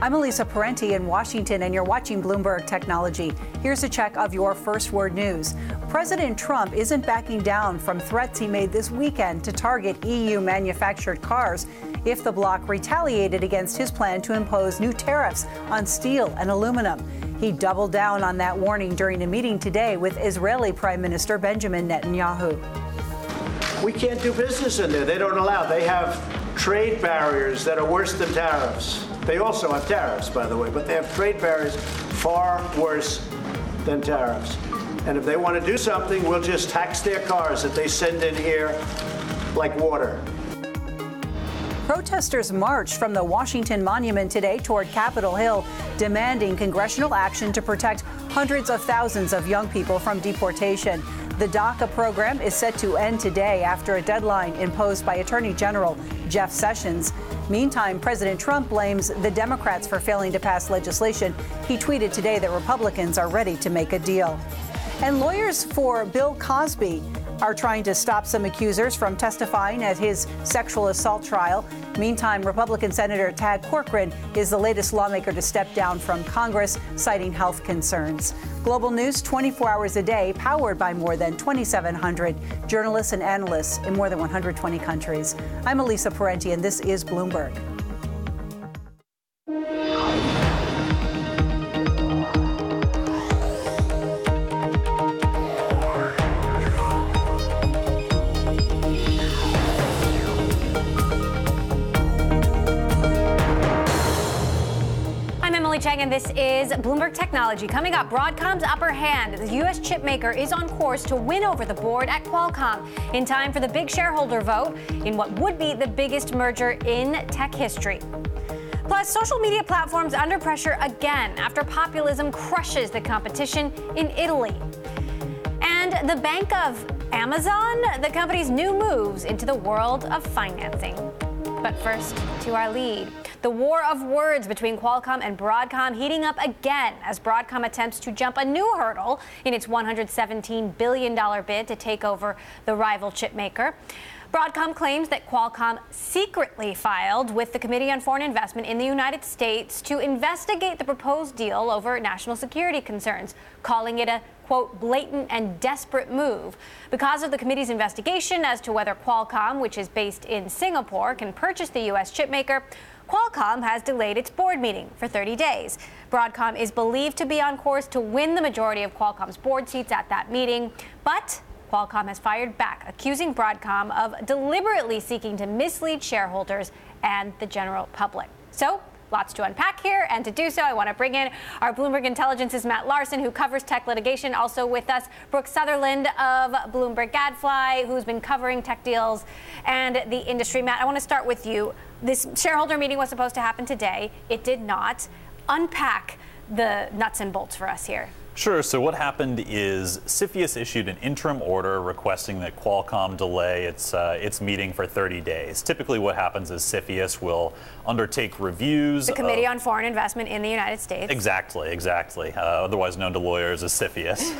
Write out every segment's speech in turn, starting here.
I'm Elisa Parenti in Washington, and you're watching Bloomberg Technology. Here's a check of your first word news. President Trump isn't backing down from threats he made this weekend to target EU-manufactured cars if the bloc retaliated against his plan to impose new tariffs on steel and aluminum. He doubled down on that warning during a meeting today with Israeli Prime Minister Benjamin Netanyahu. We can't do business in there. They don't allow. They have trade barriers that are worse than tariffs. They also have tariffs, by the way, but they have trade barriers far worse than tariffs. And if they want to do something, we'll just tax their cars that they send in here like water. Protesters marched from the Washington Monument today toward Capitol Hill, demanding congressional action to protect hundreds of thousands of young people from deportation. The DACA program is set to end today after a deadline imposed by Attorney General Jeff Sessions. Meantime, President Trump blames the Democrats for failing to pass legislation. He tweeted today that Republicans are ready to make a deal. And lawyers for Bill Cosby are trying to stop some accusers from testifying at his sexual assault trial. Meantime, Republican Senator Tad Corcoran is the latest lawmaker to step down from Congress, citing health concerns. Global news 24 hours a day, powered by more than 2,700 journalists and analysts in more than 120 countries. I'm Elisa Parenti, and this is Bloomberg. And this is Bloomberg Technology. Coming up, Broadcom's upper hand. The U.S. chip maker is on course to win over the board at Qualcomm in time for the big shareholder vote in what would be the biggest merger in tech history. Plus, social media platforms under pressure again after populism crushes the competition in Italy. And the bank of Amazon, the company's new moves into the world of financing. But first, to our lead. The war of words between Qualcomm and Broadcom heating up again as Broadcom attempts to jump a new hurdle in its $117 billion bid to take over the rival chipmaker. Broadcom claims that Qualcomm secretly filed with the Committee on Foreign Investment in the United States to investigate the proposed deal over national security concerns, calling it a, quote, blatant and desperate move. Because of the committee's investigation as to whether Qualcomm, which is based in Singapore, can purchase the U.S. chipmaker, Qualcomm has delayed its board meeting for 30 days. Broadcom is believed to be on course to win the majority of Qualcomm's board seats at that meeting, but Qualcomm has fired back, accusing Broadcom of deliberately seeking to mislead shareholders and the general public. So, lots to unpack here, and to do so, I want to bring in our Bloomberg Intelligence's Matt Larson, who covers tech litigation. Also with us, Brooke Sutherland of Bloomberg Gadfly, who's been covering tech deals and the industry. Matt, I want to start with you. This shareholder meeting was supposed to happen today. It did not. Unpack the nuts and bolts for us here. Sure. So what happened is Cepheus issued an interim order requesting that Qualcomm delay its meeting for 30 days. Typically what happens is Cepheus will undertake reviews. The Committee on Foreign Investment in the United States. Exactly. Otherwise known to lawyers as Cepheus.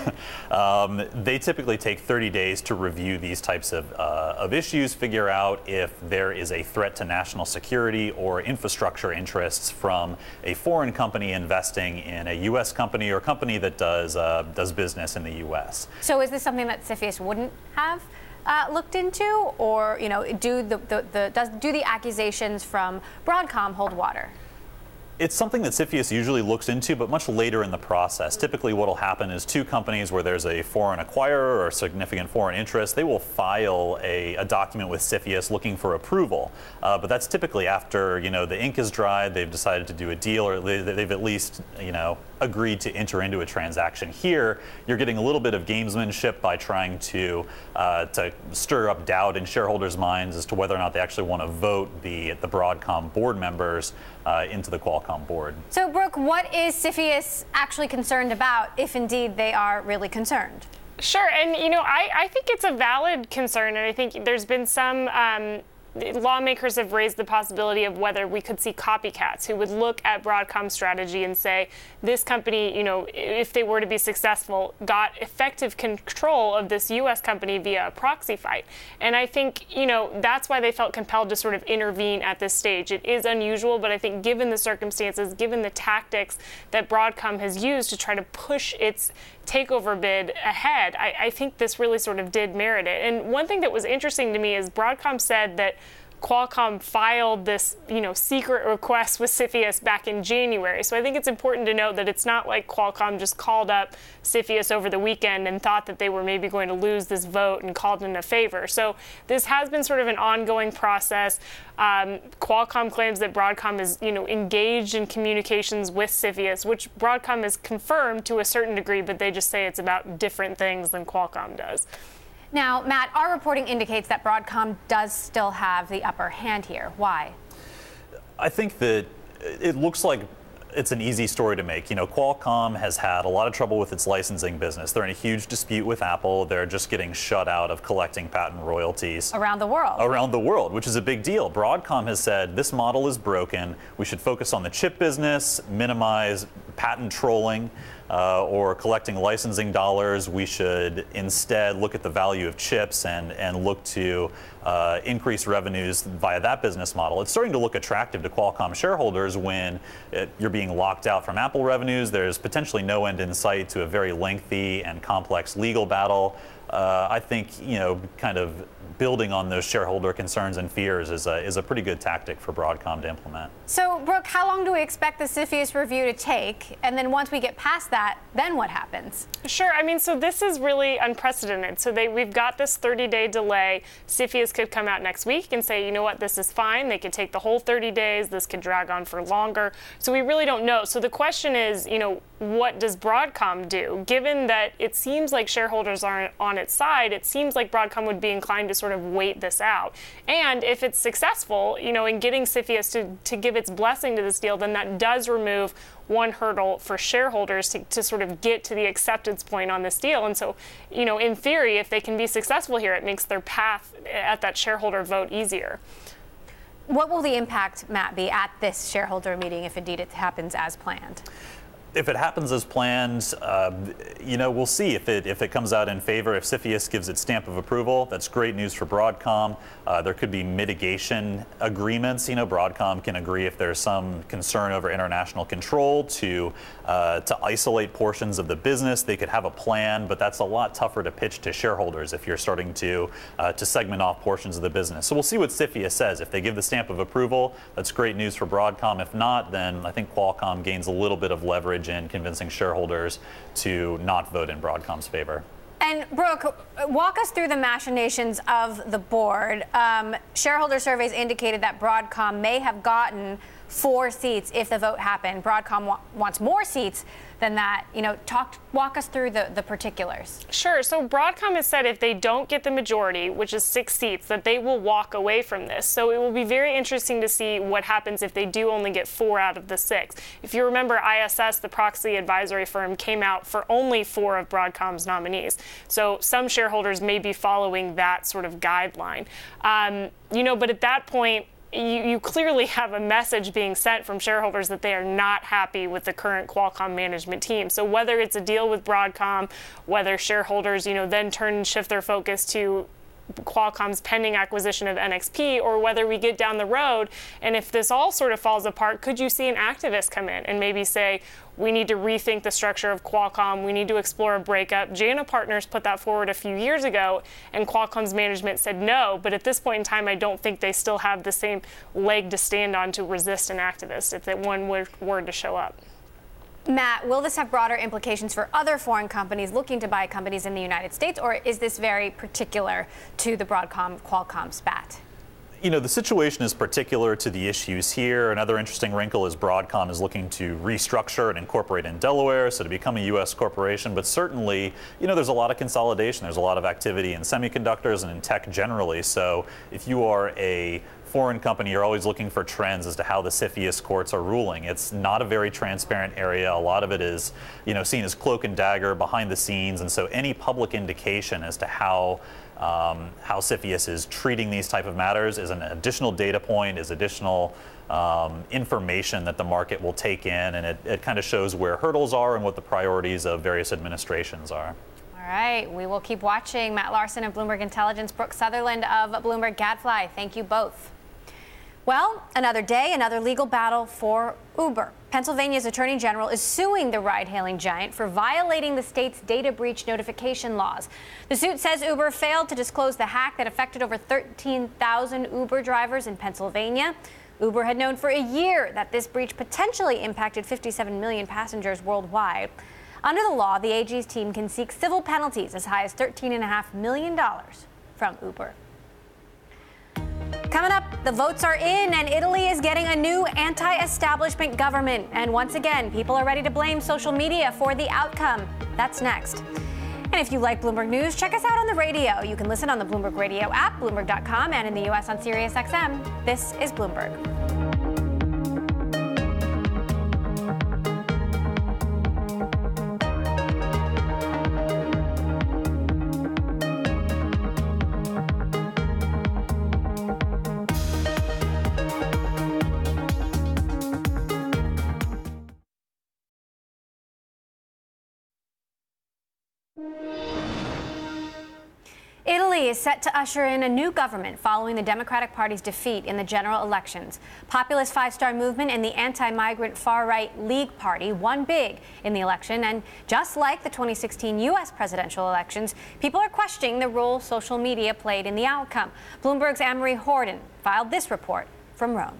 They typically take 30 days to review these types of issues, figure out if there is a threat to national security or infrastructure interests from a foreign company investing in a U.S. company or a company that does business in the U.S. So is this something that Cepheus wouldn't have looked into, or do the accusations from Broadcom hold water? It's something that Cepheus usually looks into, but much later in the process. Typically what will happen is two companies where there's a foreign acquirer or significant foreign interest, they will file a document with Cepheus looking for approval. But that's typically after, the ink is dried, they've decided to do a deal, or they've at least, agreed to enter into a transaction. Here, you're getting a little bit of gamesmanship by trying to stir up doubt in shareholders' minds as to whether or not they actually want to vote the Broadcom board members into the Qualcomm board. So, Brooke, what is Cepheus actually concerned about, if indeed they are really concerned? Sure, and I think it's a valid concern, and I think there's been some lawmakers have raised the possibility of whether we could see copycats who would look at Broadcom's strategy and say, this company, if they were to be successful, got effective control of this U.S. company via a proxy fight. And I think, that's why they felt compelled to sort of intervene at this stage. It is unusual, but I think given the circumstances, given the tactics that Broadcom has used to try to push its takeover bid ahead, I think this really sort of did merit it. And one thing that was interesting to me is Broadcom said that Qualcomm filed this, secret request with Cepheus back in January. So I think it's important to note that it's not like Qualcomm just called up Cepheus over the weekend and thought that they were maybe going to lose this vote and called in a favor. So this has been sort of an ongoing process. Qualcomm claims that Broadcom is, engaged in communications with Cepheus, which Broadcom has confirmed to a certain degree, but they just say it's about different things than Qualcomm does. Now, Matt, our reporting indicates that Broadcom does still have the upper hand here. Why? I think that it looks like it's an easy story to make. Qualcomm has had a lot of trouble with its licensing business. They're in a huge dispute with Apple. They're just getting shut out of collecting patent royalties. Around the world. Around the world, which is a big deal. Broadcom has said this model is broken. We should focus on the chip business, minimize patent trolling, or collecting licensing dollars. We should instead look at the value of chips and look to increase revenues via that business model. It's starting to look attractive to Qualcomm shareholders when you're being locked out from Apple revenues. There's potentially no end in sight to a very lengthy and complex legal battle. I think, kind of building on those shareholder concerns and fears is a pretty good tactic for Broadcom to implement. So, Brooke, how long do we expect the Cepheus review to take? And then once we get past that, then what happens? Sure. So this is really unprecedented. So we've got this 30-day delay. Cepheus could come out next week and say, you know what, this is fine. They could take the whole 30 days. This could drag on for longer. So we really don't know. So the question is, what does Broadcom do? Given that it seems like shareholders aren't on its side, it seems like Broadcom would be inclined to sort of wait this out. And if it's successful, in getting Cepheus to give its blessing to this deal, then that does remove one hurdle for shareholders to sort of get to the acceptance point on this deal. And so, in theory, if they can be successful here, it makes their path at that shareholder vote easier. What will the impact, Matt, be at this shareholder meeting if indeed it happens as planned? If it happens as planned, we'll see if it comes out in favor. If Cepheus gives its stamp of approval, that's great news for Broadcom. There could be mitigation agreements. Broadcom can agree if there's some concern over international control to isolate portions of the business. They could have a plan, but that's a lot tougher to pitch to shareholders if you're starting to segment off portions of the business. So we'll see what Cepheus says. If they give the stamp of approval, that's great news for Broadcom. If not, then I think Qualcomm gains a little bit of leverage in convincing shareholders to not vote in Broadcom's favor. And Brooke, walk us through the machinations of the board. Shareholder surveys indicated that Broadcom may have gotten 4 seats if the vote happened. Broadcom wants more seats than that. Walk us through the particulars. Sure. So Broadcom has said if they don't get the majority, which is 6 seats, that they will walk away from this. So it will be very interesting to see what happens if they do only get 4 out of the 6. If you remember, ISS, the proxy advisory firm, came out for only 4 of Broadcom's nominees. So some shareholders may be following that sort of guideline. But at that point, you clearly have a message being sent from shareholders that they are not happy with the current Qualcomm management team. So whether it's a deal with Broadcom, whether shareholders, then turn and shift their focus to Qualcomm's pending acquisition of NXP, or whether we get down the road and if this all sort of falls apart, could you see an activist come in and maybe say, we need to rethink the structure of Qualcomm, we need to explore a breakup? JANA Partners put that forward a few years ago, and Qualcomm's management said no, but at this point in time, I don't think they still have the same leg to stand on to resist an activist if that one were to show up. Matt, will this have broader implications for other foreign companies looking to buy companies in the United States, or is this very particular to the Broadcom-Qualcomm spat? The situation is particular to the issues here. Another interesting wrinkle is Broadcom is looking to restructure and incorporate in Delaware, so to become a U.S. corporation. But certainly, there's a lot of consolidation. There's a lot of activity in semiconductors and in tech generally. So if you are a foreign company, you're always looking for trends as to how the Cepheus courts are ruling. It's not a very transparent area. A lot of it is, seen as cloak and dagger behind the scenes, and so any public indication as to how Cepheus is treating these type of matters is an additional data point, is additional information that the market will take in, and it kind of shows where hurdles are and what the priorities of various administrations are. All right, we will keep watching. Matt Larson of Bloomberg Intelligence, Brooke Sutherland of Bloomberg Gadfly. Thank you both. Well, another day, another legal battle for Uber. Pennsylvania's Attorney General is suing the ride-hailing giant for violating the state's data breach notification laws. The suit says Uber failed to disclose the hack that affected over 13,000 Uber drivers in Pennsylvania. Uber had known for a year that this breach potentially impacted 57 million passengers worldwide. Under the law, the AG's team can seek civil penalties as high as $13.5 million from Uber. Coming up, the votes are in and Italy is getting a new anti-establishment government. And once again, people are ready to blame social media for the outcome. That's next. And if you like Bloomberg News, check us out on the radio. You can listen on the Bloomberg Radio app, Bloomberg.com, and in the U.S. on SiriusXM. This is Bloomberg. Italy is set to usher in a new government following the Democratic Party's defeat in the general elections. Populist Five-Star Movement and the anti-migrant far-right League Party won big in the election, and just like the 2016 U.S. presidential elections, people are questioning the role social media played in the outcome. Bloomberg's Anne-Marie Horton filed this report from Rome.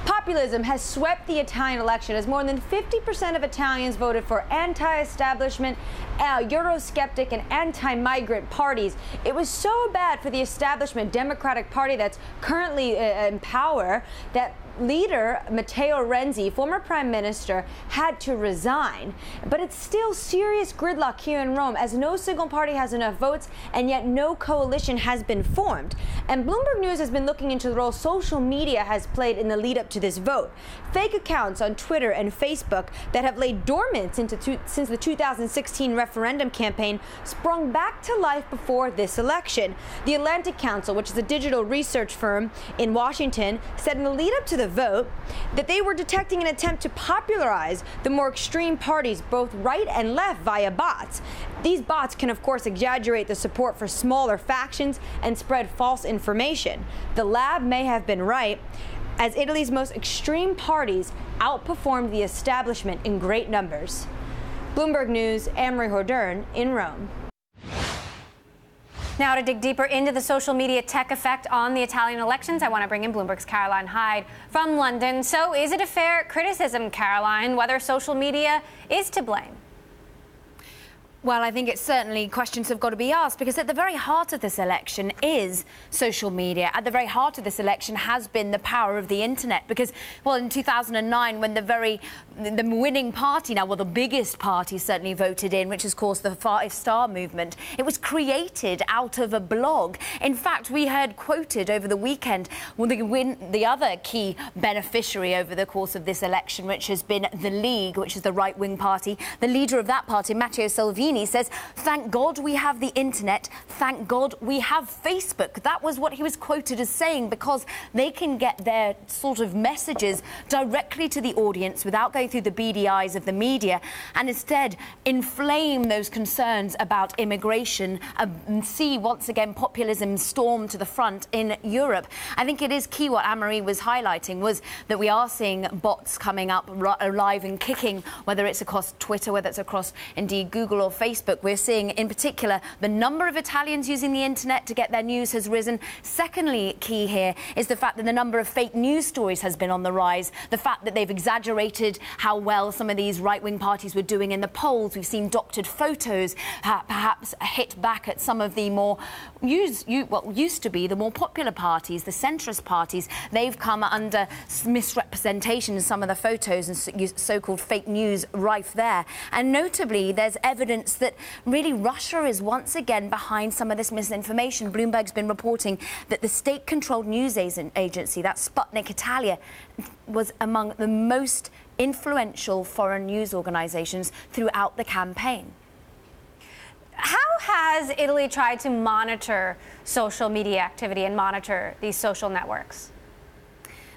Populism has swept the Italian election as more than 50% of Italians voted for anti-establishment, Eurosceptic and anti-migrant parties. It was so bad for the establishment Democratic Party that's currently in power that leader Matteo Renzi, former prime minister, had to resign. But it's still serious gridlock here in Rome as no single party has enough votes and yet no coalition has been formed. And Bloomberg News has been looking into the role social media has played in the lead up to this vote. Fake accounts on Twitter and Facebook that have laid dormant since the 2016 referendum campaign sprung back to life before this election. The Atlantic Council, which is a digital research firm in Washington, said in the lead up to the vote that they were detecting an attempt to popularize the more extreme parties, both right and left, via bots. These bots can, of course, exaggerate the support for smaller factions and spread false information. The lab may have been right, as Italy's most extreme parties outperformed the establishment in great numbers. Bloomberg News, Anne-Marie Horton in Rome. Now, to dig deeper into the social media tech effect on the Italian elections, I want to bring in Bloomberg's Caroline Hyde from London. So is it a fair criticism, Caroline, whether social media is to blame? Well, I think it's certainly questions have got to be asked, because at the very heart of this election is social media. At the very heart of this election has been the power of the internet, because, well, in 2009, when the winning party, now, well, the biggest party certainly voted in, which is, of course, the Five-Star Movement, it was created out of a blog. In fact, we heard quoted over the weekend the other key beneficiary over the course of this election, which has been the League, which is the right-wing party. The leader of that party, Matteo Salvini, says, "Thank God we have the internet. Thank God we have Facebook." That was what he was quoted as saying, because they can get their sort of messages directly to the audience without going through the beady eyes of the media, and instead inflame those concerns about immigration and see once again populism storm to the front in Europe. I think it is key what Anne-Marie was highlighting was that we are seeing bots coming up alive and kicking, whether it's across Twitter, whether it's across indeed Google or Facebook. We're seeing, in particular, the number of Italians using the internet to get their news has risen. Secondly, key here is the fact that the number of fake news stories has been on the rise. The fact that they've exaggerated how well some of these right-wing parties were doing in the polls. We've seen doctored photos perhaps hit back at some of the more used to be the more popular parties, the centrist parties. They've come under misrepresentation in some of the photos and so-called fake news rife there. And notably, there's evidence evidence that really Russia is once again behind some of this misinformation. Bloomberg's been reporting that the state-controlled news agency, that's Sputnik Italia, was among the most influential foreign news organizations throughout the campaign. How has Italy tried to monitor social media activity and monitor these social networks?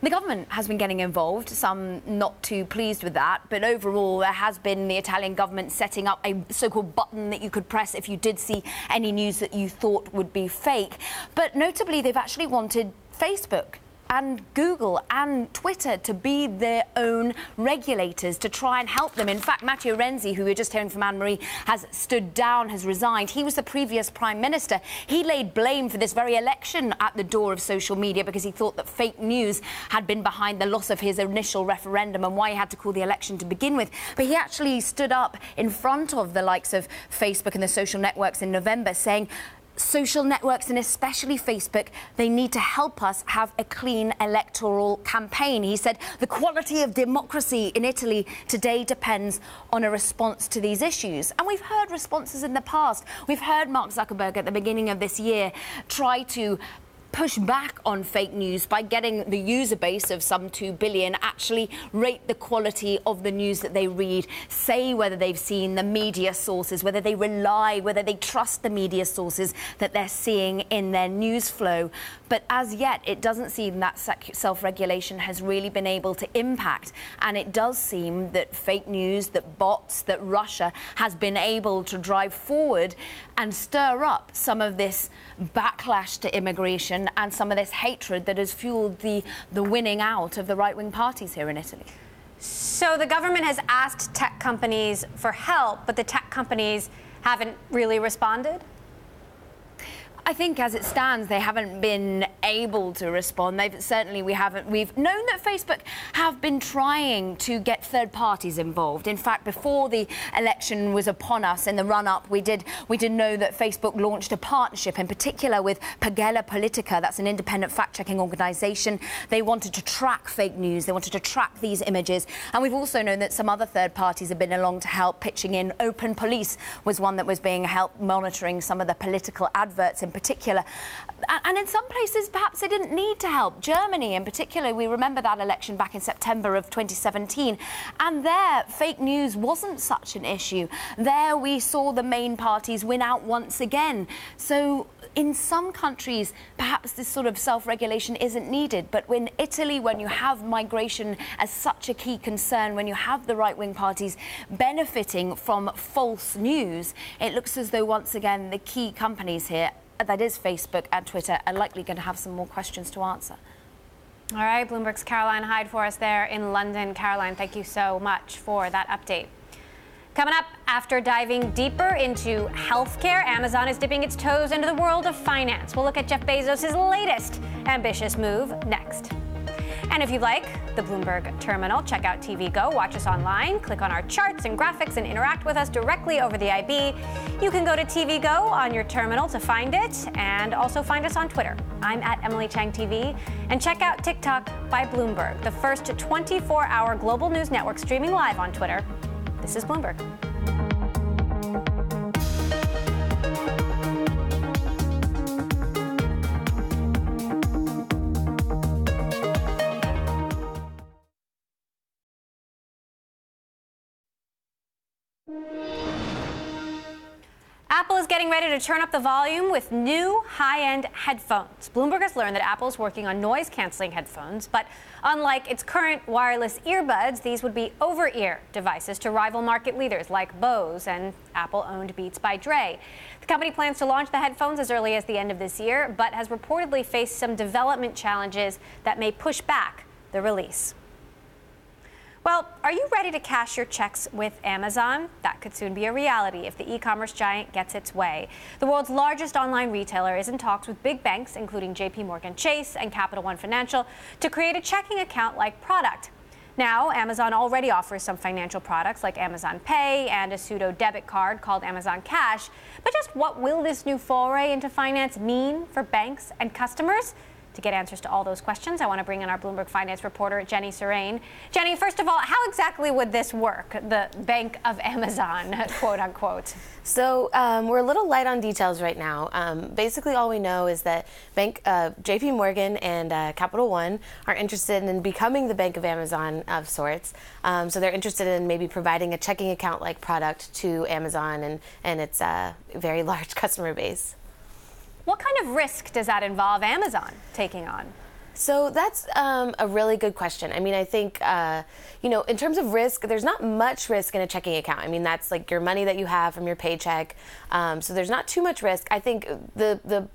The government has been getting involved, some not too pleased with that, but overall there has been the Italian government setting up a so-called button that you could press if you did see any news that you thought would be fake. But notably, they've actually wanted Facebook and Google and Twitter to be their own regulators, to try and help them. In fact, Matteo Renzi, who we were just hearing from Anne-Marie, has stood down, has resigned. He was the previous prime minister. He laid blame for this very election at the door of social media because he thought that fake news had been behind the loss of his initial referendum and why he had to call the election to begin with. But he actually stood up in front of the likes of Facebook and the social networks in November saying, social networks, and especially Facebook, they need to help us have a clean electoral campaign. He said the quality of democracy in Italy today depends on a response to these issues. And we've heard responses in the past. We've heard Mark Zuckerberg at the beginning of this year try to push back on fake news by getting the user base of some 2 billion actually rate the quality of the news that they read, say whether they've seen the media sources, whether they rely, whether they trust the media sources that they're seeing in their news flow. But as yet, it doesn't seem that self-regulation has really been able to impact. And it does seem that fake news, that bots, that Russia has been able to drive forward and stir up some of this backlash to immigration and some of this hatred that has fueled the winning out of the right-wing parties here in Italy. So the government has asked tech companies for help, but the tech companies haven't really responded? I think as it stands, they haven't been able to respond. We've known that Facebook have been trying to get third parties involved. In fact, before the election was upon us in the run-up, we did know that Facebook launched a partnership, in particular with Pagella Politica. That's an independent fact-checking organization. They wanted to track fake news. They wanted to track these images. And we've also known that some other third parties have been along to help, pitching in. Open Police was one that was being helped monitoring some of the political adverts in particular. And in some places, perhaps they didn't need to help. Germany, in particular, we remember that election back in September of 2017. And there, fake news wasn't such an issue. There, we saw the main parties win out once again. So in some countries, perhaps this sort of self-regulation isn't needed. But in Italy, when you have migration as such a key concern, when you have the right-wing parties benefiting from false news, it looks as though, once again, the key companies here, that is Facebook and Twitter, are likely going to have some more questions to answer. All right, Bloomberg's Caroline Hyde for us there in London. Caroline, thank you so much for that update. Coming up, after diving deeper into healthcare, Amazon is dipping its toes into the world of finance. We'll look at Jeff Bezos' latest ambitious move next. And if you like the Bloomberg Terminal, check out TV Go, watch us online, click on our charts and graphics, and interact with us directly over the IB. You can go to TV Go on your terminal to find it, and also find us on Twitter. I'm at Emily Chang TV, and check out TikTok by Bloomberg, the first 24-hour global news network streaming live on Twitter. This is Bloomberg. Apple is getting ready to turn up the volume with new high-end headphones. Bloomberg has learned that Apple is working on noise-canceling headphones, but unlike its current wireless earbuds, these would be over-ear devices to rival market leaders like Bose and Apple-owned Beats by Dre. The company plans to launch the headphones as early as the end of this year, but has reportedly faced some development challenges that may push back the release. Well, are you ready to cash your checks with Amazon? That could soon be a reality if the e-commerce giant gets its way. The world's largest online retailer is in talks with big banks, including JP Chase and Capital One Financial, to create a checking account-like product. Now, Amazon already offers some financial products like Amazon Pay and a pseudo debit card called Amazon Cash. But just what will this new foray into finance mean for banks and customers? To get answers to all those questions, I want to bring in our Bloomberg finance reporter, Jenny Serrane. Jenny, first of all, how exactly would this work, the Bank of Amazon, quote unquote? So we're a little light on details right now. Basically, all we know is that JP Morgan and Capital One are interested in becoming the Bank of Amazon of sorts. So they're interested in maybe providing a checking account-like product to Amazon and its very large customer base. What kind of risk does that involve Amazon taking on? So that's a really good question. I mean, I think, in terms of risk, there's not much risk in a checking account. I mean, that's like your money that you have from your paycheck. So there's not too much risk. I think the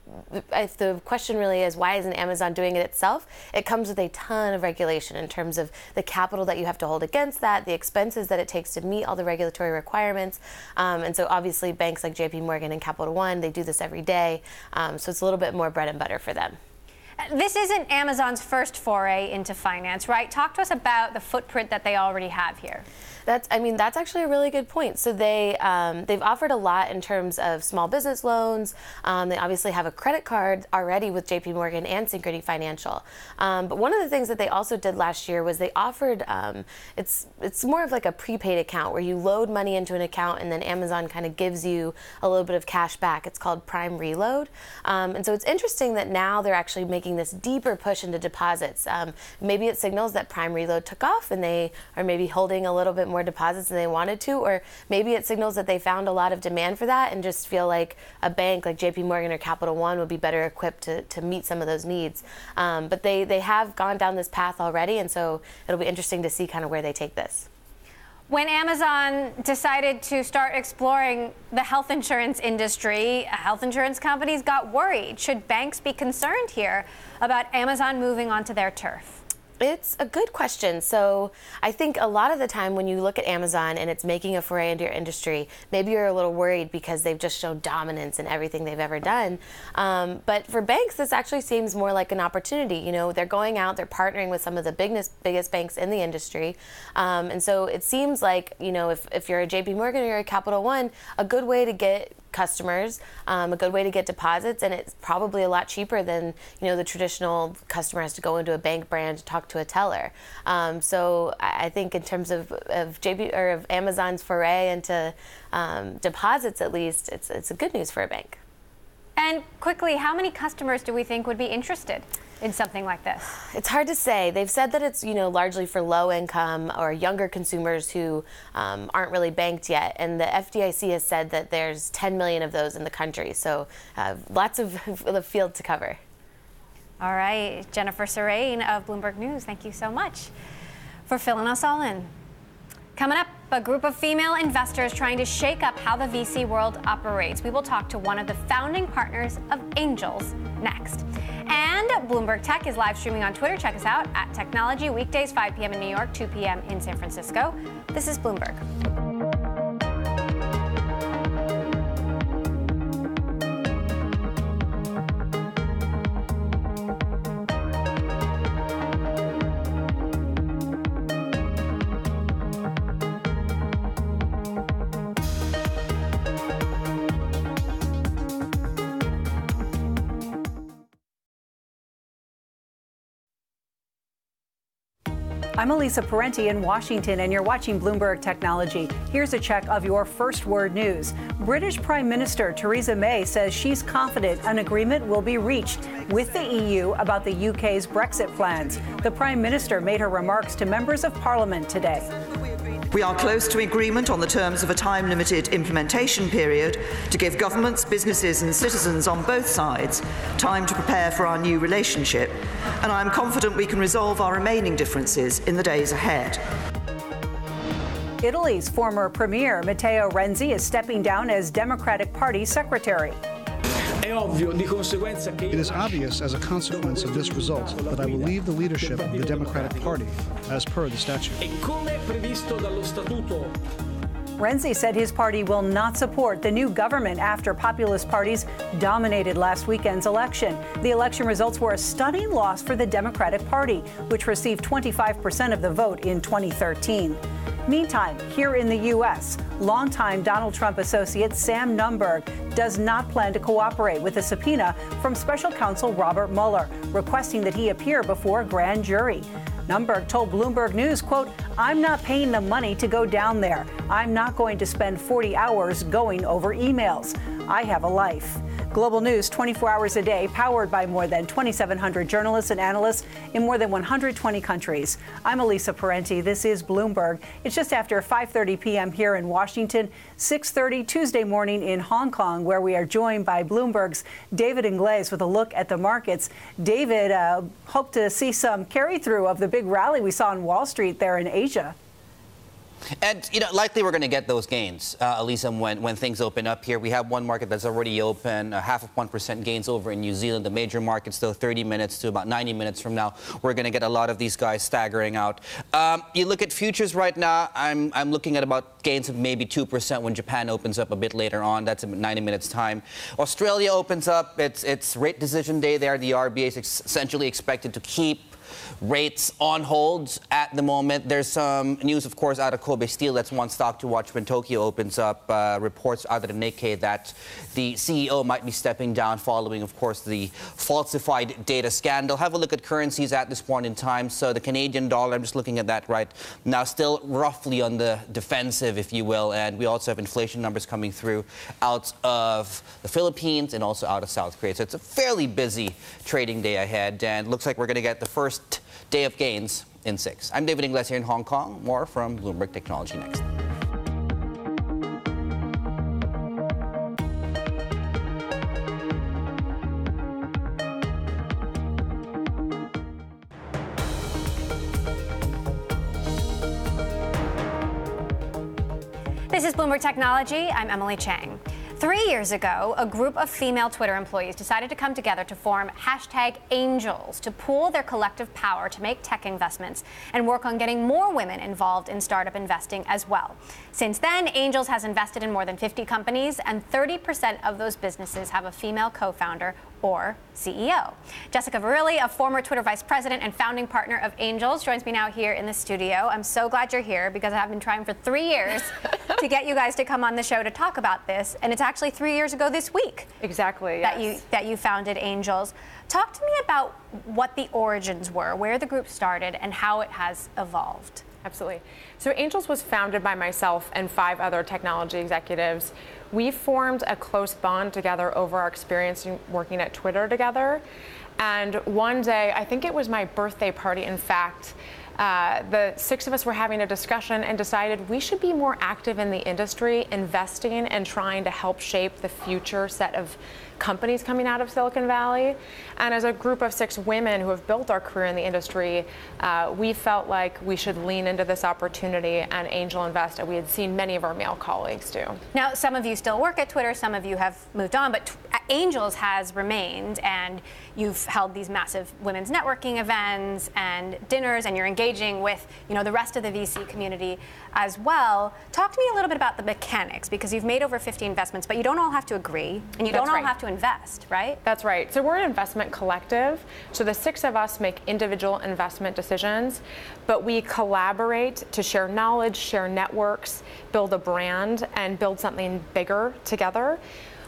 question really is, why isn't Amazon doing it itself? It comes with a ton of regulation in terms of the capital that you have to hold against that, the expenses that it takes to meet all the regulatory requirements. And so obviously banks like JP Morgan and Capital One, they do this every day. So it's a little bit more bread and butter for them. This isn't Amazon's first foray into finance, right? Talk to us about the footprint that they already have here. That's actually a really good point. So they've offered a lot in terms of small business loans. They obviously have a credit card already with JP Morgan and Synchrony Financial. But one of the things that they also did last year was they offered, it's more of like a prepaid account where you load money into an account and then Amazon kind of gives you a little bit of cash back. It's called Prime Reload. And so it's interesting that now they're actually making this deeper push into deposits. Maybe it signals that Prime Reload took off and they are maybe holding a little bit more deposits than they wanted to, or maybe it signals that they found a lot of demand for that and just feel like a bank like JP Morgan or Capital One would be better equipped to meet some of those needs. But they have gone down this path already, and so it'll be interesting to see kind of where they take this. When Amazon decided to start exploring the health insurance industry, health insurance companies got worried. Should banks be concerned here about Amazon moving onto their turf? It's a good question. So I think a lot of the time when you look at Amazon and it's making a foray into your industry, maybe you're a little worried because they've just shown dominance in everything they've ever done. But for banks, this actually seems more like an opportunity. You know, they're going out, they're partnering with some of the biggest banks in the industry. And so it seems like, if you're a JP Morgan or you're a Capital One, a good way to get customers, a good way to get deposits, and it's probably a lot cheaper than the traditional customer has to go into a bank branch to talk to a teller. So I think in terms of Amazon's foray into deposits, at least, it's a good news for a bank. And quickly, how many customers do we think would be interested in something like this? It's hard to say. They've said that it's largely for low income or younger consumers who aren't really banked yet, and the FDIC has said that there's 10 million of those in the country, so lots of the field to cover. All right, Jennifer Serrane of Bloomberg News, thank you so much for filling us all in. Coming up, a group of female investors trying to shake up how the VC world operates. We will talk to one of the founding partners of Angels next. And Bloomberg Tech is live streaming on Twitter. Check us out at Technology, weekdays 5 p.m. in New York, 2 p.m. in San Francisco. This is Bloomberg. I'm Elisa Parenti in Washington, and you're watching Bloomberg Technology. Here's a check of your first word news. British Prime Minister Theresa May says she's confident an agreement will be reached with the EU about the UK's Brexit plans. The Prime Minister made her remarks to members of Parliament today. We are close to agreement on the terms of a time-limited implementation period to give governments, businesses and citizens on both sides time to prepare for our new relationship, and I am confident we can resolve our remaining differences in the days ahead. Italy's former premier Matteo Renzi is stepping down as Democratic Party secretary. It is obvious as a consequence of this result that I will leave the leadership of the Democratic Party as per the statute. Renzi said his party will not support the new government after populist parties dominated last weekend's election. The election results were a stunning loss for the Democratic Party, which received 25% of the vote in 2013. Meantime, here in the U.S., longtime Donald Trump associate Sam Nunberg does not plan to cooperate with a subpoena from special counsel Robert Mueller, requesting that he appear before a grand jury. Nunberg told Bloomberg News, quote, "I'm not paying the money to go down there. I'm not going to spend 40 hours going over emails. I have a life." Global news 24 hours a day, powered by more than 2,700 journalists and analysts in more than 120 countries. I'm Elisa Parenti. This is Bloomberg. It's just after 5:30 p.m. here in Washington, 6:30 Tuesday morning in Hong Kong, where we are joined by Bloomberg's David Ingles with a look at the markets. David, hope to see some carry-through of the big rally we saw on Wall Street there in Asia. And, likely we're going to get those gains, Elisa, when things open up here. We have one market that's already open, 0.5% gains over in New Zealand. The major markets, though, 30 minutes to about 90 minutes from now, we're going to get a lot of these guys staggering out. You look at futures right now, I'm looking at about gains of maybe 2% when Japan opens up a bit later on. That's in 90 minutes' time. Australia opens up. It's rate decision day there. The RBA is essentially expected to keep rates on hold at the moment. There's some news, of course, out of Kobe Steel. That's one stock to watch when Tokyo opens up. Reports out of the Nikkei that the CEO might be stepping down following, of course, the falsified data scandal. Have a look at currencies at this point in time. So the Canadian dollar, I'm just looking at that right now, still roughly on the defensive, if you will. And we also have inflation numbers coming through out of the Philippines and also out of South Korea. So it's a fairly busy trading day ahead. And looks like we're going to get the first day of gains in 6. I'm David Ingles here in Hong Kong. More from Bloomberg Technology next. This is Bloomberg Technology. I'm Emily Chang. 3 years ago, a group of female Twitter employees decided to come together to form #Angels to pool their collective power to make tech investments and work on getting more women involved in startup investing as well. Since then, Angels has invested in more than 50 companies, and 30% of those businesses have a female co-founder or CEO. Jessica Verrilli, a former Twitter vice president and founding partner of Angels, joins me now here in the studio. I'm so glad you're here because I've been trying for 3 years to get you guys to come on the show to talk about this, and it's actually 3 years ago this week. Exactly. That you founded Angels. Talk to me about what the origins were, where the group started, and how it has evolved. Absolutely. So Angels was founded by myself and 5 other technology executives. We formed a close bond together over our experience in working at Twitter together. And one day, I think it was my birthday party, in fact, the 6 of us were having a discussion and decided we should be more active in the industry, investing and trying to help shape the future set of companies coming out of Silicon Valley. And as a group of 6 women who have built our career in the industry, we felt like we should lean into this opportunity and angel invest, and we had seen many of our male colleagues do. Now, some of you still work at Twitter, some of you have moved on, but Angels has remained, and you've held these massive women's networking events and dinners, and you're engaging with, the rest of the VC community as well. Talk to me a little bit about the mechanics, because you've made over 50 investments, but you don't all have to agree, and you don't all have to invest, right? That's right. So we're an investment collective. So the 6 of us make individual investment decisions, but we collaborate to share knowledge, share networks, build a brand, and build something bigger together.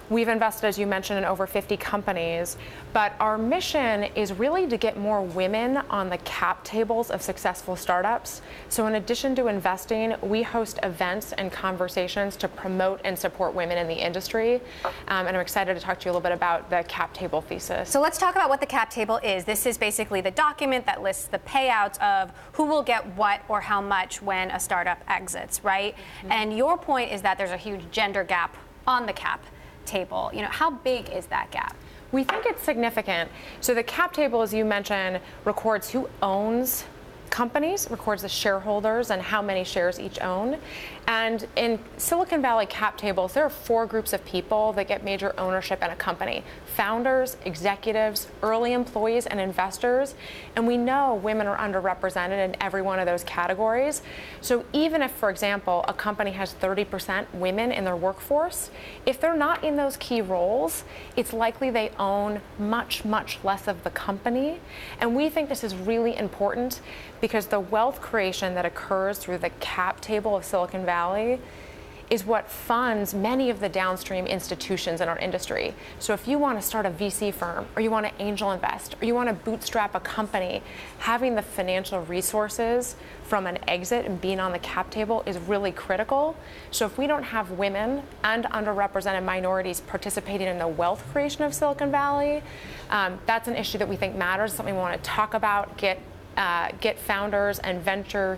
We've invested, as you mentioned, in over 50 companies, but our mission is really to get more women on the cap tables of successful startups. So in addition to investing, we host events and conversations to promote and support women in the industry. And I'm excited to talk to you a little bit about the cap table thesis. So let's talk about what the cap table is. This is basically the document that lists the payouts of who will get what or how much when a startup exits, right? Mm-hmm. And your point is that there's a huge gender gap on the cap table. How big is that gap? We think it's significant. So the cap table, as you mentioned, records who owns companies, records the shareholders and how many shares each own. And in Silicon Valley cap tables, there are 4 groups of people that get major ownership in a company: founders, executives, early employees, and investors. And we know women are underrepresented in every one of those categories. So even if, for example, a company has 30% women in their workforce, if they're not in those key roles, it's likely they own much, much less of the company. And we think this is really important because the wealth creation that occurs through the cap table of Silicon Valley is what funds many of the downstream institutions in our industry. So if you want to start a VC firm, or you want to angel invest, or you want to bootstrap a company, having the financial resources from an exit and being on the cap table is really critical. So if we don't have women and underrepresented minorities participating in the wealth creation of Silicon Valley, that's an issue that we think matters, something we want to talk about, get founders and venture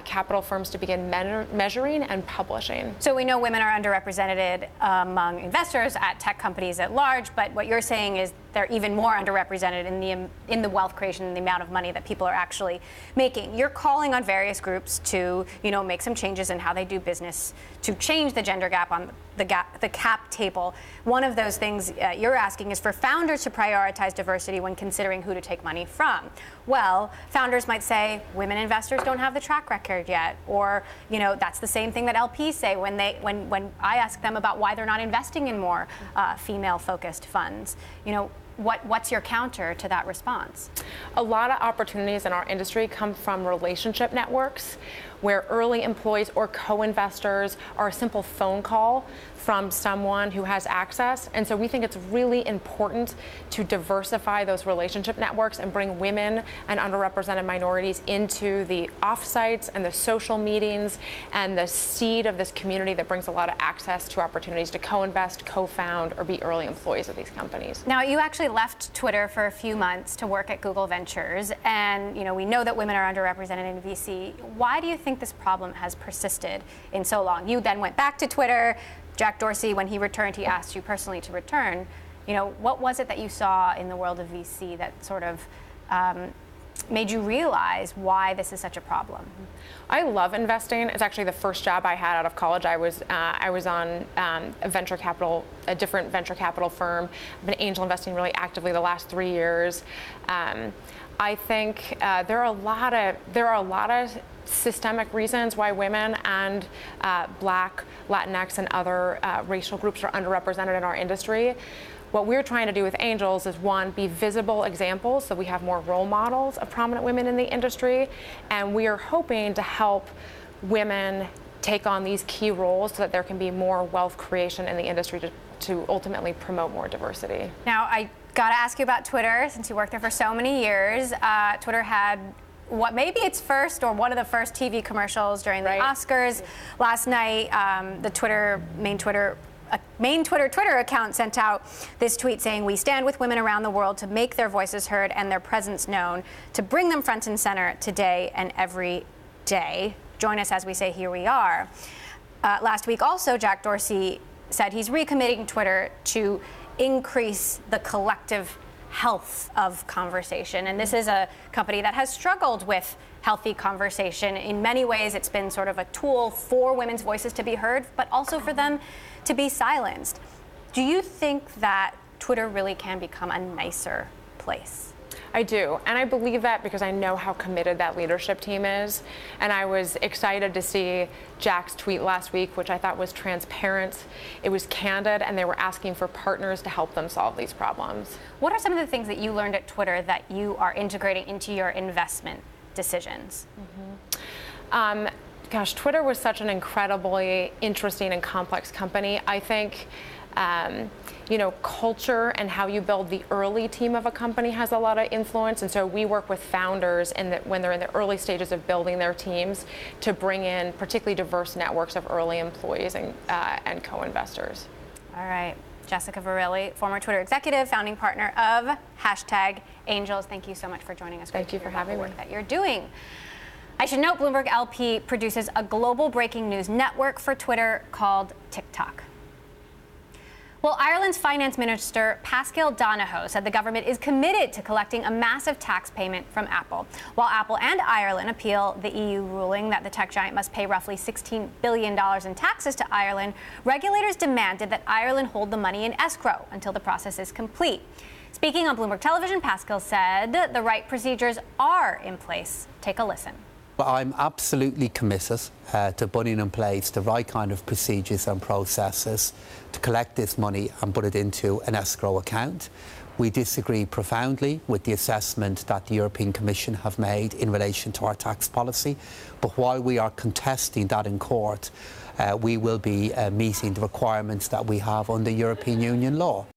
capital firms to begin measuring and publishing. So we know women are underrepresented among investors at tech companies at large, but what you're saying is they're even more underrepresented in the wealth creation and the amount of money that people are actually making. You're calling on various groups to, make some changes in how they do business to change the gender gap on the cap table. One of those things you're asking is for founders to prioritize diversity when considering who to take money from. Well, founders might say women investors don't have the track record yet, or that's the same thing that LPs say when I ask them about why they're not investing in more female-focused funds. What's your counter to that response? A lot of opportunities in our industry come from relationship networks where early employees or co-investors are a simple phone call from someone who has access. And so we think it's really important to diversify those relationship networks and bring women and underrepresented minorities into the offsites and the social meetings and the seed of this community that brings a lot of access to opportunities to co-invest, co-found, or be early employees of these companies. Now, you actually left Twitter for a few months to work at Google Ventures, and we know that women are underrepresented in VC. Why do you think this problem has persisted in so long? You then went back to Twitter. Jack Dorsey, when he returned, he asked you personally to return. What was it that you saw in the world of VC that sort of made you realize why this is such a problem? I love investing. It's actually the first job I had out of college. I was on a different venture capital firm. I've been angel investing really actively the last 3 years. I think there are a lot of systemic reasons why women and Black, Latinx, and other racial groups are underrepresented in our industry. What we're trying to do with Angels is, one, be visible examples so we have more role models of prominent women in the industry, and we are hoping to help women take on these key roles so that there can be more wealth creation in the industry to ultimately promote more diversity. Now, I got to ask you about Twitter, since you worked there for so many years. Twitter had what maybe its first or one of the first TV commercials during the Oscars. Last night, the main Twitter account sent out this tweet saying, "We stand with women around the world to make their voices heard and their presence known, to bring them front and center today and every day. Join us as we say, here we are." Last week also, Jack Dorsey said he's recommitting Twitter to increase the collective health of conversation. And this is a company that has struggled with healthy conversation. In many ways, it's been sort of a tool for women's voices to be heard, but also for them to be silenced. Do you think that Twitter really can become a nicer place? I do, and I believe that because I know how committed that leadership team is. And I was excited to see Jack's tweet last week, which I thought was transparent. It was candid, and they were asking for partners to help them solve these problems. What are some of the things that you learned at Twitter that you are integrating into your investment decisions? Gosh, Twitter was such an incredibly interesting and complex company. I think culture and how you build the early team of a company has a lot of influence. And so we work with founders when they're in the early stages of building their teams to bring in particularly diverse networks of early employees and co-investors. All right. Jessica Verrilli, former Twitter executive, founding partner of #Angels. Thank you so much for joining us. Thank you for having me. The work that you're doing. I should note Bloomberg LP produces a global breaking news network for Twitter called TikTok. Well, Ireland's Finance Minister Paschal Donohoe said the government is committed to collecting a massive tax payment from Apple. While Apple and Ireland appeal the EU ruling that the tech giant must pay roughly $16 billion in taxes to Ireland, regulators demanded that Ireland hold the money in escrow until the process is complete. Speaking on Bloomberg Television, Paschal said the right procedures are in place. Take a listen. Well, I'm absolutely committed to putting in place the right kind of procedures and processes to collect this money and put it into an escrow account. We disagree profoundly with the assessment that the European Commission have made in relation to our tax policy. But while we are contesting that in court, we will be meeting the requirements that we have under European Union law.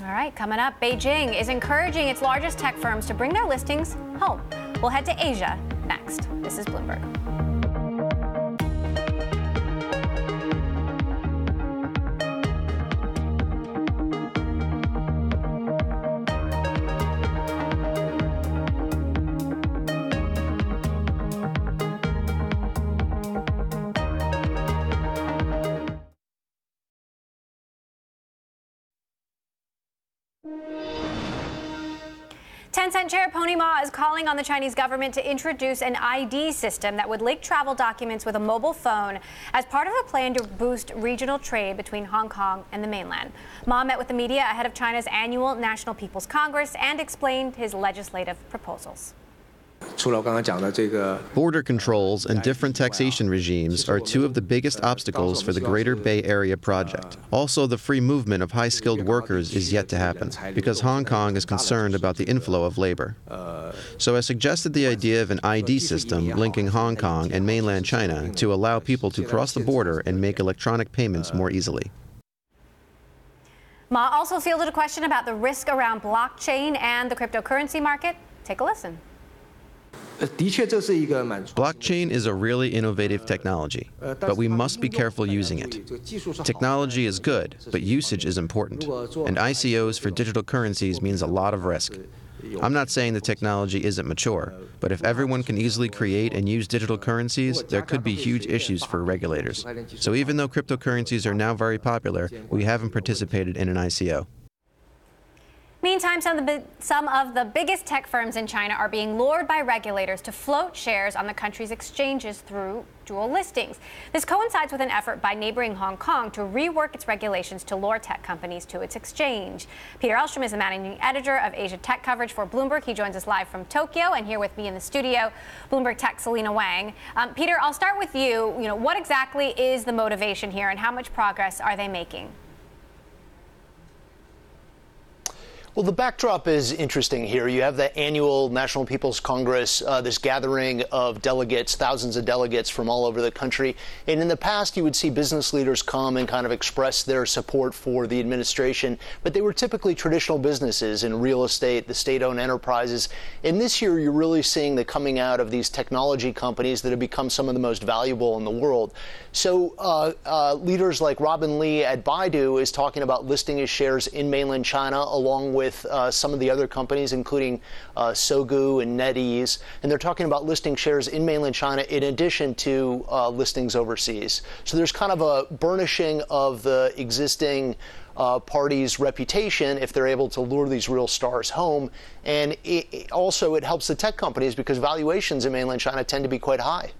All right, coming up, Beijing is encouraging its largest tech firms to bring their listings home. We'll head to Asia next. This is Bloomberg. Tencent chair Pony Ma is calling on the Chinese government to introduce an ID system that would link travel documents with a mobile phone as part of a plan to boost regional trade between Hong Kong and the mainland. Ma met with the media ahead of China's annual National People's Congress and explained his legislative proposals. Border controls and different taxation regimes are two of the biggest obstacles for the Greater Bay Area project. Also, the free movement of high-skilled workers is yet to happen, because Hong Kong is concerned about the inflow of labor. So I suggested the idea of an ID system linking Hong Kong and mainland China to allow people to cross the border and make electronic payments more easily. Ma also fielded a question about the risk around blockchain and the cryptocurrency market. Take a listen. Blockchain is a really innovative technology, but we must be careful using it. Technology is good, but usage is important, and ICOs for digital currencies means a lot of risk. I'm not saying the technology isn't mature, but if everyone can easily create and use digital currencies, there could be huge issues for regulators. So even though cryptocurrencies are now very popular, we haven't participated in an ICO. Meantime, some of the biggest tech firms in China are being lured by regulators to float shares on the country's exchanges through dual listings. This coincides with an effort by neighboring Hong Kong to rework its regulations to lure tech companies to its exchange. Peter Elstrom is the managing editor of Asia Tech coverage for Bloomberg. He joins us live from Tokyo, and here with me in the studio, Bloomberg Tech Selena Wang. Peter, I'll start with you. What exactly is the motivation here, and how much progress are they making? Well, the backdrop is interesting here. You have the annual National People's Congress, this gathering of delegates, thousands of delegates from all over the country. And in the past, you would see business leaders come and kind of express their support for the administration. But they were typically traditional businesses in real estate, the state-owned enterprises. And this year, you're really seeing the coming out of these technology companies that have become some of the most valuable in the world. So leaders like Robin Li at Baidu is talking about listing his shares in mainland China, along with some of the other companies, including Sogu and NetEase. And they're talking about listing shares in mainland China in addition to listings overseas. So there's kind of a burnishing of the existing party's reputation if they're able to lure these real stars home. And it helps the tech companies because valuations in mainland China tend to be quite high.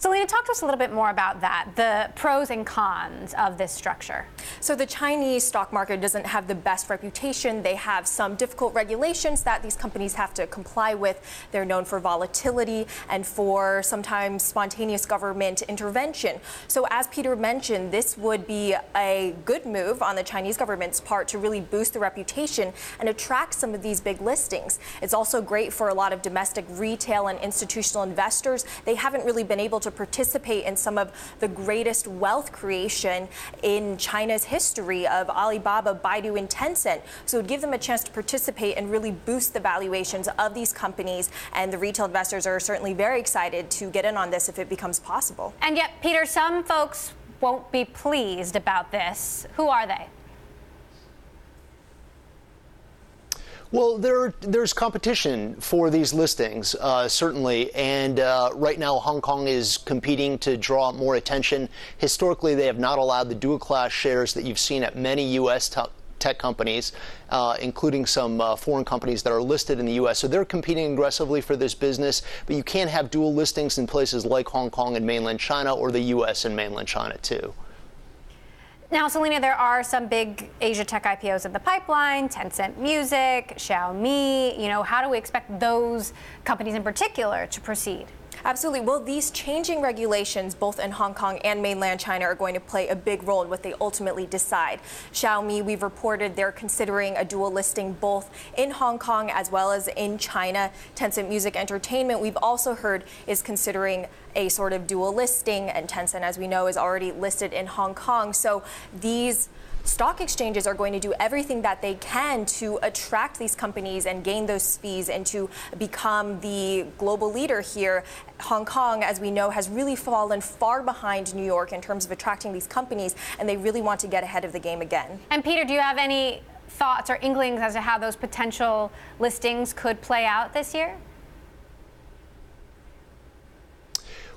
Selena, talk to us a little bit more about that, the pros and cons of this structure. So the Chinese stock market doesn't have the best reputation. They have some difficult regulations that these companies have to comply with. They're known for volatility and for sometimes spontaneous government intervention. So as Peter mentioned, this would be a good move on the Chinese government's part to really boost the reputation and attract some of these big listings. It's also great for a lot of domestic retail and institutional investors. They haven't really been able to participate in some of the greatest wealth creation in China's history of Alibaba, Baidu, and Tencent. So it would give them a chance to participate and really boost the valuations of these companies. And the retail investors are certainly very excited to get in on this if it becomes possible. And yet, Peter, some folks won't be pleased about this. Who are they? Well, there's competition for these listings, certainly. And right now, Hong Kong is competing to draw more attention. Historically, they have not allowed the dual-class shares that you've seen at many U.S. tech companies, including some foreign companies that are listed in the U.S. So they're competing aggressively for this business. But you can't have dual listings in places like Hong Kong and mainland China, or the U.S. and mainland China, too. Now, Selena, there are some big Asia tech IPOs in the pipeline, Tencent Music, Xiaomi. How do we expect those companies in particular to proceed? Absolutely. Well, these changing regulations, both in Hong Kong and mainland China, are going to play a big role in what they ultimately decide. Xiaomi, we've reported they're considering a dual listing both in Hong Kong as well as in China. Tencent Music Entertainment, we've also heard, is considering a sort of dual listing, and Tencent, as we know, is already listed in Hong Kong. So these stock exchanges are going to do everything that they can to attract these companies and gain those fees and to become the global leader here. Hong Kong, as we know, has really fallen far behind New York in terms of attracting these companies, and they really want to get ahead of the game again. And Peter, do you have any thoughts or inklings as to how those potential listings could play out this year?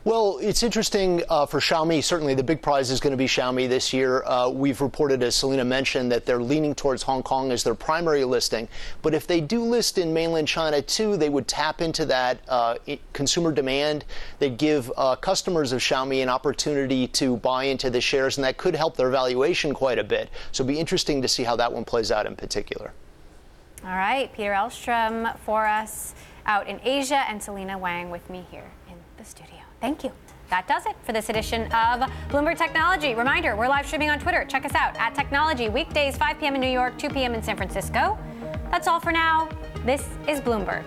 Well, it's interesting for Xiaomi. Certainly the big prize is going to be Xiaomi this year. We've reported, as Selena mentioned, that they're leaning towards Hong Kong as their primary listing. But if they do list in mainland China, too, they would tap into that consumer demand. They'd give customers of Xiaomi an opportunity to buy into the shares, and that could help their valuation quite a bit. So it'll be interesting to see how that one plays out in particular. All right, Peter Elstrom for us out in Asia, and Selena Wang with me here in the studio. Thank you. That does it for this edition of Bloomberg Technology. Reminder, we're live streaming on Twitter. Check us out at Technology, weekdays 5 p.m. in New York, 2 p.m. in San Francisco. That's all for now. This is Bloomberg.